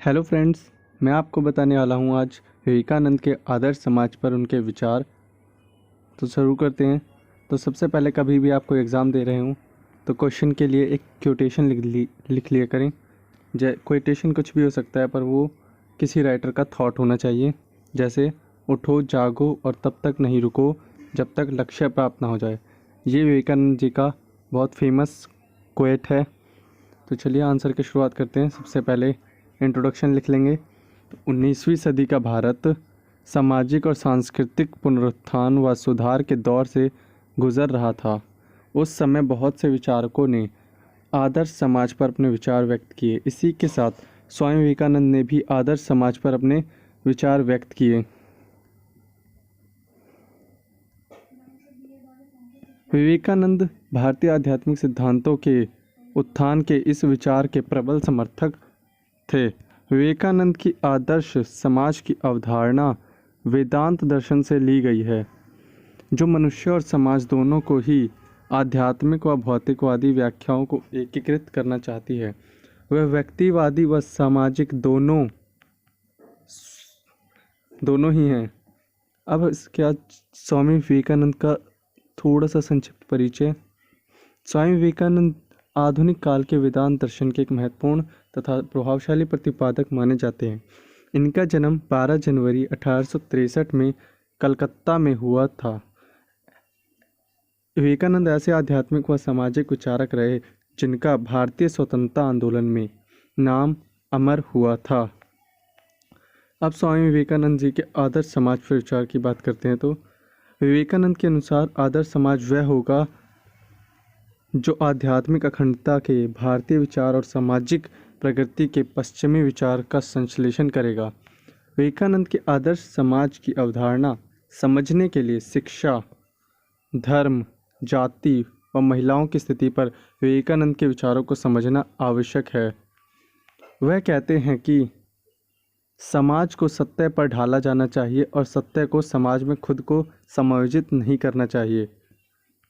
Hello friends, मैं आपको बताने वाला हूँ आज विवेकानंद के आदर्श समाज पर उनके विचार। तो शुरू करते हैं। तो सबसे पहले कभी भी आप कोई एग्ज़ाम दे रहे हों तो क्वेश्चन के लिए एक कोटेशन लिख लिया करें। कोटेशन कुछ भी हो सकता है, पर वो किसी राइटर का थॉट होना चाहिए। जैसे उठो जागो और तब तक नहीं रुको जब तक लक्ष्य प्राप्त ना हो जाए। ये विवेकानंद जी का बहुत फेमस कोट है। तो चलिए आंसर की शुरुआत करते हैं। सबसे पहले इंट्रोडक्शन लिख लेंगे। तो 19वीं सदी का भारत सामाजिक और सांस्कृतिक पुनरुत्थान व सुधार के दौर से गुजर रहा था। उस समय बहुत से विचारकों ने आदर्श समाज पर अपने विचार व्यक्त किए। इसी के साथ स्वामी विवेकानंद ने भी आदर्श समाज पर अपने विचार व्यक्त किए। विवेकानंद भारतीय आध्यात्मिक सिद्धांतों के उत्थान के इस विचार के प्रबल समर्थक थे। विवेकानंद की आदर्श समाज की अवधारणा वेदांत दर्शन से ली गई है, जो मनुष्य और समाज दोनों को ही आध्यात्मिक व भौतिकवादी व्याख्याओं को एकीकृत करना चाहती है। वह व्यक्तिवादी व सामाजिक दोनों ही हैं। अब इसके बाद स्वामी विवेकानंद का थोड़ा सा संक्षिप्त परिचय। स्वामी विवेकानंद आधुनिक काल के वेदांत दर्शन के एक महत्वपूर्ण तथा प्रभावशाली प्रतिपादक माने जाते हैं। इनका जन्म 12 जनवरी 1863 में कलकत्ता में हुआ था। विवेकानंद ऐसे आध्यात्मिक व सामाजिक विचारक रहे जिनका भारतीय स्वतंत्रता आंदोलन में नाम अमर हुआ था। अब स्वामी विवेकानंद जी के आदर्श समाज पर विचार की बात करते हैं। तो विवेकानंद के अनुसार आदर्श समाज वह होगा जो आध्यात्मिक अखंडता के, भारतीय विचार और सामाजिक प्रगति के पश्चिमी विचार का संश्लेषण करेगा। विवेकानंद के आदर्श समाज की अवधारणा समझने के लिए शिक्षा, धर्म, जाति व महिलाओं की स्थिति पर विवेकानंद के विचारों को समझना आवश्यक है। वह कहते हैं कि समाज को सत्य पर ढाला जाना चाहिए और सत्य को समाज में खुद को समायोजित नहीं करना चाहिए।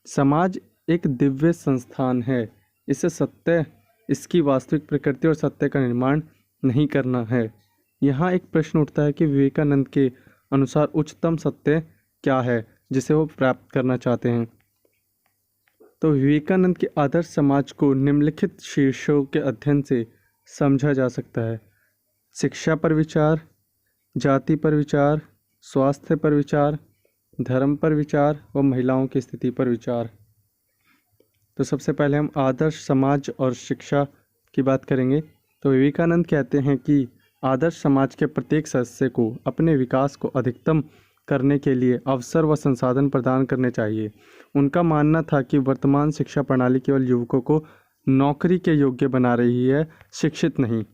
समाज एक दिव्य संस्थान है। इसे सत्य, इसकी वास्तविक प्रकृति और सत्य का निर्माण नहीं करना है। यहाँ एक प्रश्न उठता है कि विवेकानंद के अनुसार उच्चतम सत्य क्या है जिसे वो प्राप्त करना चाहते हैं। तो विवेकानंद के आदर्श समाज को निम्नलिखित शीर्षों के अध्ययन से समझा जा सकता है: शिक्षा पर विचार, जाति पर विचार, स्वास्थ्य पर विचार, धर्म पर विचार व महिलाओं की स्थिति पर विचार। तो सबसे पहले हम आदर्श समाज और शिक्षा की बात करेंगे। तो विवेकानंद कहते हैं कि आदर्श समाज के प्रत्येक सदस्य को अपने विकास को अधिकतम करने के लिए अवसर व संसाधन प्रदान करने चाहिए। उनका मानना था कि वर्तमान शिक्षा प्रणाली केवल युवकों को नौकरी के योग्य बना रही है, शिक्षित नहीं।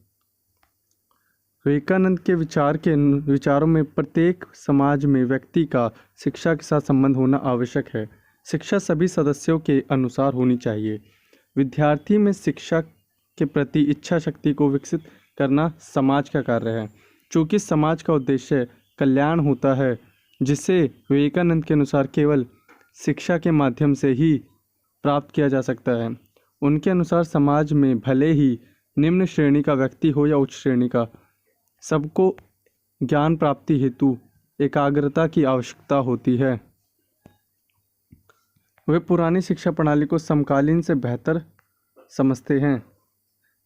विवेकानंद के विचारों में प्रत्येक समाज में व्यक्ति का शिक्षा के साथ संबंध होना आवश्यक है। शिक्षा सभी सदस्यों के अनुसार होनी चाहिए। विद्यार्थी में शिक्षा के प्रति इच्छा शक्ति को विकसित करना समाज का कार्य है। चूँकि समाज का उद्देश्य कल्याण होता है, जिसे विवेकानंद के अनुसार केवल शिक्षा के माध्यम से ही प्राप्त किया जा सकता है। उनके अनुसार समाज में भले ही निम्न श्रेणी का व्यक्ति हो या उच्च श्रेणी का, सबको ज्ञान प्राप्ति हेतु एकाग्रता की आवश्यकता होती है। वे पुरानी शिक्षा प्रणाली को समकालीन से बेहतर समझते हैं।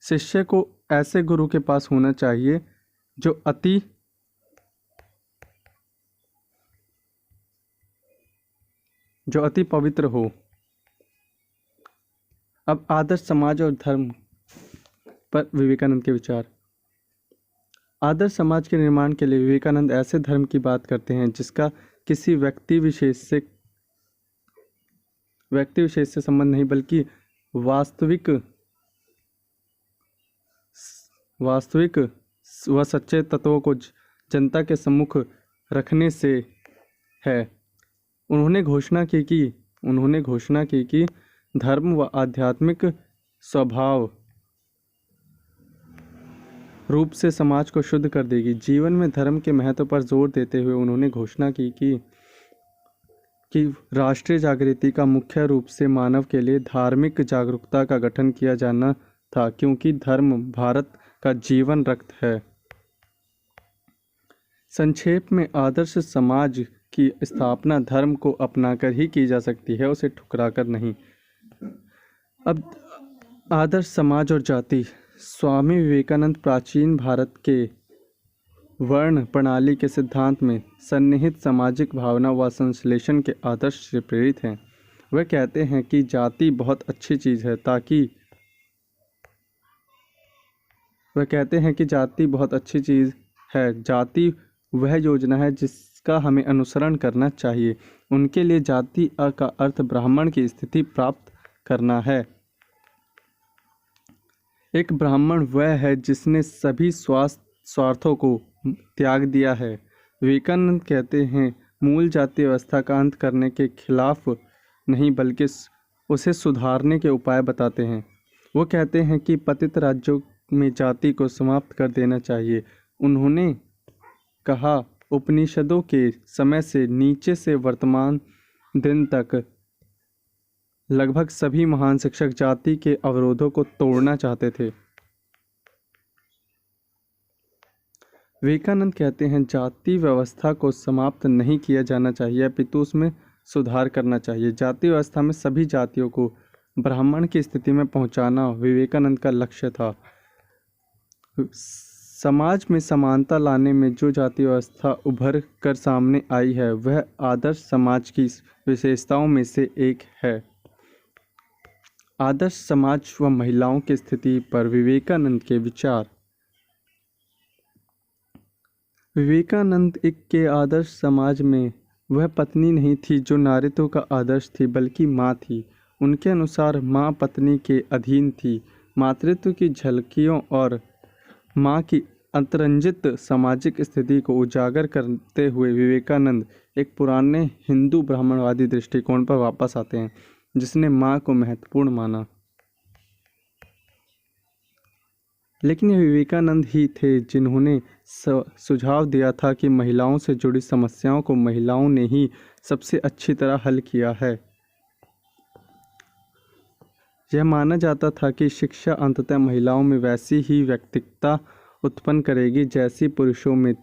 शिष्य को ऐसे गुरु के पास होना चाहिए जो अति पवित्र हो। अब आदर्श समाज और धर्म पर विवेकानंद के विचार। आदर्श समाज के निर्माण के लिए विवेकानंद ऐसे धर्म की बात करते हैं जिसका किसी व्यक्ति विशेष से संबंध नहीं, बल्कि वास्तविक व सच्चे तत्वों को जनता के सम्मुख रखने से है। उन्होंने घोषणा की कि धर्म व आध्यात्मिक स्वभाव रूप से समाज को शुद्ध कर देगी। जीवन में धर्म के महत्व पर जोर देते हुए उन्होंने घोषणा की कि राष्ट्रीय जागृति का मुख्य रूप से मानव के लिए धार्मिक जागरूकता का गठन किया जाना था, क्योंकि धर्म भारत का जीवन रक्त है। संक्षेप में आदर्श समाज की स्थापना धर्म को अपनाकर ही की जा सकती है, उसे ठुकराकर नहीं। अब आदर्श समाज और जाति। स्वामी विवेकानंद प्राचीन भारत के वर्ण प्रणाली के सिद्धांत में सन्निहित सामाजिक भावना व संश्लेषण के आदर्श से प्रेरित हैं। वह कहते हैं कि जाति बहुत अच्छी चीज़ है जाति वह योजना है जिसका हमें अनुसरण करना चाहिए। उनके लिए जाति का अर्थ ब्राह्मण की स्थिति प्राप्त करना है। एक ब्राह्मण वह है जिसने सभी स्वार्थों को त्याग दिया है। विवेकानंद कहते हैं मूल जाति व्यवस्था का अंत करने के खिलाफ नहीं बल्कि उसे सुधारने के उपाय बताते हैं। वो कहते हैं कि पतित राज्यों में जाति को समाप्त कर देना चाहिए। उन्होंने कहा उपनिषदों के समय से नीचे से वर्तमान दिन तक लगभग सभी महान शिक्षक जाति के अवरोधों को तोड़ना चाहते थे। विवेकानंद कहते हैं जाति व्यवस्था को समाप्त नहीं किया जाना चाहिए अपितु उसमें सुधार करना चाहिए। जाति व्यवस्था में सभी जातियों को ब्राह्मण की स्थिति में पहुंचाना विवेकानंद का लक्ष्य था। समाज में समानता लाने में जो जाति व्यवस्था उभर कर सामने आई है वह आदर्श समाज की विशेषताओं में से एक है। आदर्श समाज व महिलाओं की स्थिति पर विवेकानंद के विचार। विवेकानंद के आदर्श समाज में वह पत्नी नहीं थी जो नारीत्व का आदर्श थी बल्कि माँ थी। उनके अनुसार माँ पत्नी के अधीन थी। मातृत्व की झलकियों और माँ की अतिरंजित सामाजिक स्थिति को उजागर करते हुए विवेकानंद एक पुराने हिंदू ब्राह्मणवादी दृष्टिकोण पर वापस आते हैं जिसने माँ को महत्वपूर्ण माना। लेकिन ये विवेकानंद ही थे जिन्होंने सुझाव दिया था कि महिलाओं से जुड़ी समस्याओं को महिलाओं ने ही सबसे अच्छी तरह हल किया है। यह माना जाता था कि शिक्षा अंततः महिलाओं में वैसी ही व्यक्तित्वता उत्पन्न करेगी जैसी पुरुषों में।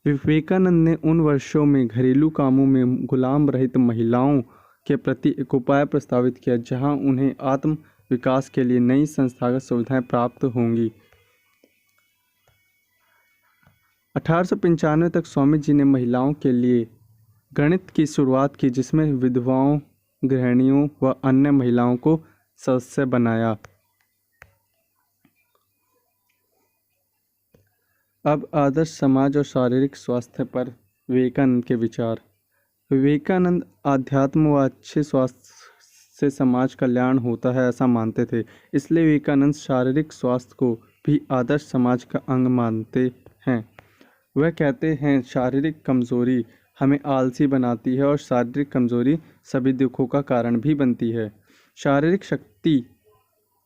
विवेकानंद ने उन वर्षों में घरेलू कामों में गुलाम रहित महिलाओं के प्रति एक उपाय प्रस्तावित किया जहां उन्हें आत्म विकास के लिए नई संस्थागत सुविधाएं प्राप्त होंगी। 1895 तक स्वामी जी ने महिलाओं के लिए गणित की शुरुआत की जिसमें विधवाओं, गृहिणियों व अन्य महिलाओं को सदस्य बनाया। अब आदर्श समाज और शारीरिक स्वास्थ्य पर विवेकानंद के विचार। विवेकानंद आध्यात्म व अच्छे स्वास्थ्य से समाज कल्याण होता है ऐसा मानते थे। इसलिए विवेकानंद शारीरिक स्वास्थ्य को भी आदर्श समाज का अंग मानते हैं। वह कहते हैं शारीरिक कमजोरी हमें आलसी बनाती है और शारीरिक कमजोरी सभी दुखों का कारण भी बनती है। शारीरिक शक्ति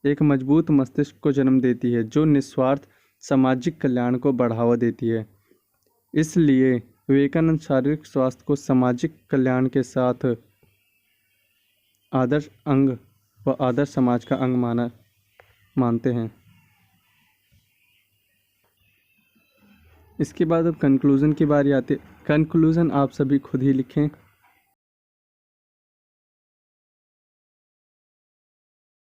एक मजबूत मस्तिष्क को जन्म देती है जो निस्वार्थ सामाजिक कल्याण को बढ़ावा देती है। इसलिए विवेकानंद शारीरिक स्वास्थ्य को सामाजिक कल्याण के साथ आदर्श अंग व आदर्श समाज का अंग मानते हैं। इसके बाद अब कंक्लूज़न की बारी आती है। कंक्लूज़न आप सभी खुद ही लिखें।